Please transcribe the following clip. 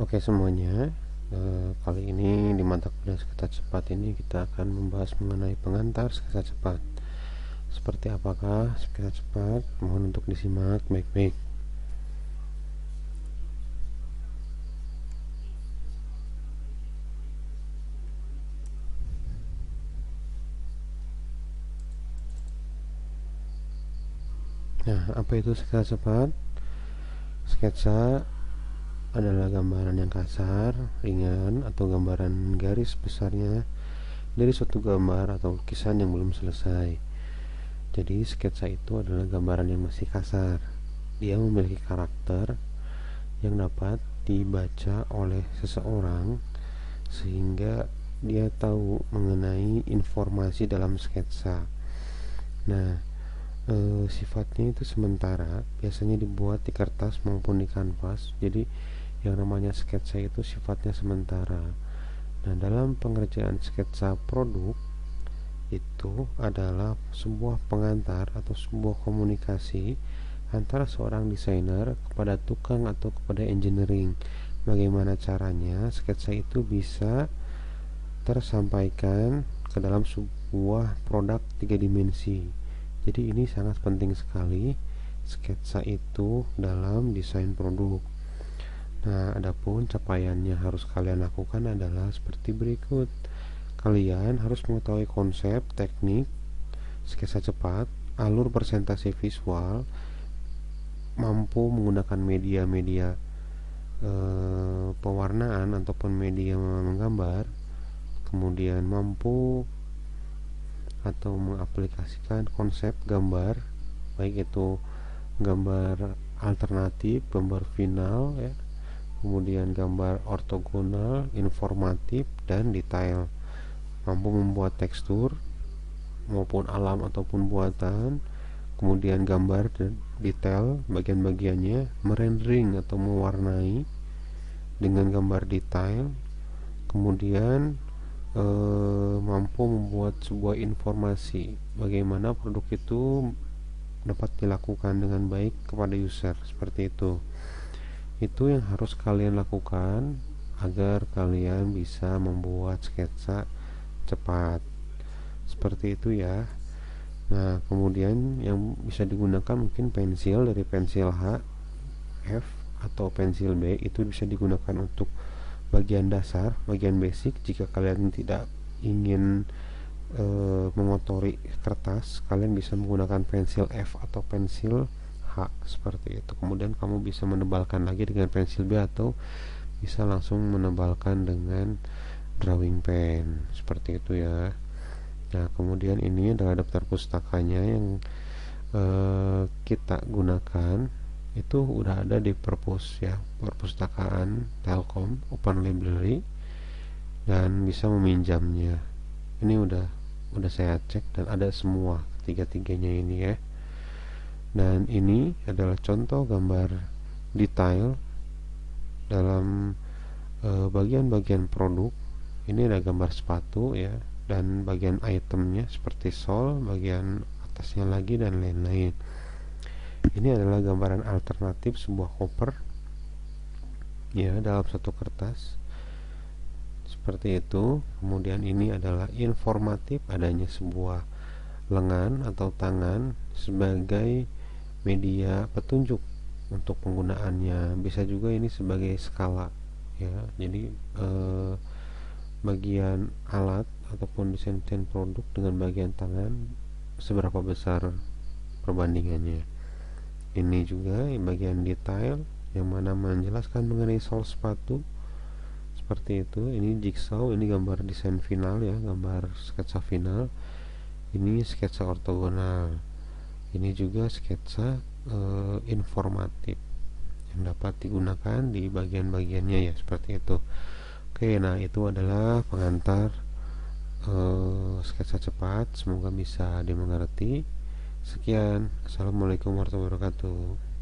Oke semuanya, kali ini di mata kuliah sketsa cepat ini kita akan membahas mengenai pengantar sketsa cepat. Seperti apakah sketsa cepat? Mohon untuk disimak baik-baik. Nah, apa itu sketsa cepat? Sketsa adalah gambaran yang kasar, ringan, atau gambaran garis besarnya dari suatu gambar atau lukisan yang belum selesai. Jadi sketsa itu adalah gambaran yang masih kasar. Dia memiliki karakter yang dapat dibaca oleh seseorang sehingga dia tahu mengenai informasi dalam sketsa. Nah, sifatnya itu sementara, biasanya dibuat di kertas maupun di kanvas. Jadi yang namanya sketsa itu sifatnya sementara. Nah, dalam pengerjaan sketsa produk itu adalah sebuah pengantar atau sebuah komunikasi antara seorang desainer kepada tukang atau kepada engineering. Bagaimana caranya sketsa itu bisa tersampaikan ke dalam sebuah produk tiga dimensi. Jadi ini sangat penting sekali sketsa itu dalam desain produk. Nah, adapun capaiannya harus kalian lakukan adalah seperti berikut. Kalian harus mengetahui konsep, teknik, sketsa cepat, alur presentasi visual, mampu menggunakan media-media pewarnaan ataupun media menggambar, kemudian mampu atau mengaplikasikan konsep gambar, baik itu gambar alternatif, gambar final ya, kemudian gambar ortogonal, informatif, dan detail. Mampu membuat tekstur maupun alam ataupun buatan, kemudian gambar dan detail bagian-bagiannya, merendering atau mewarnai dengan gambar detail, kemudian mampu membuat sebuah informasi bagaimana produk itu dapat dilakukan dengan baik kepada user. Seperti itu yang harus kalian lakukan agar kalian bisa membuat sketsa cepat. Seperti itu ya. Nah, kemudian yang bisa digunakan mungkin pensil, dari pensil H, F, atau pensil B. Itu bisa digunakan untuk bagian dasar, bagian basic. Jika kalian tidak ingin mengotori kertas, kalian bisa menggunakan pensil F atau pensil H, seperti itu. Kemudian kamu bisa menebalkan lagi dengan pensil B, atau bisa langsung menebalkan dengan drawing pen, seperti itu ya. Nah, kemudian ini adalah daftar pustakanya yang kita gunakan. Itu udah ada di perpus ya, perpustakaan Telkom Open Library, dan bisa meminjamnya. Ini udah saya cek dan ada semua tiga-tiganya ini ya. Dan ini adalah contoh gambar detail dalam bagian-bagian produk. Ini ada gambar sepatu ya, dan bagian itemnya seperti sol, bagian atasnya lagi, dan lain-lain. Ini adalah gambaran alternatif sebuah koper ya, dalam satu kertas, seperti itu. Kemudian ini adalah informatif, adanya sebuah lengan atau tangan sebagai media petunjuk untuk penggunaannya. Bisa juga ini sebagai skala ya. Jadi bagian alat ataupun desain produk dengan bagian tangan seberapa besar perbandingannya. Ini juga bagian detail yang mana menjelaskan mengenai sol sepatu, seperti itu. Ini jigsaw, ini gambar desain final ya, gambar sketsa final. Ini sketsa ortogonal. Ini juga sketsa informatif yang dapat digunakan di bagian-bagiannya ya, seperti itu. Oke, nah itu adalah pengantar sketsa cepat. Semoga bisa dimengerti. Sekian, assalamualaikum warahmatullahi wabarakatuh.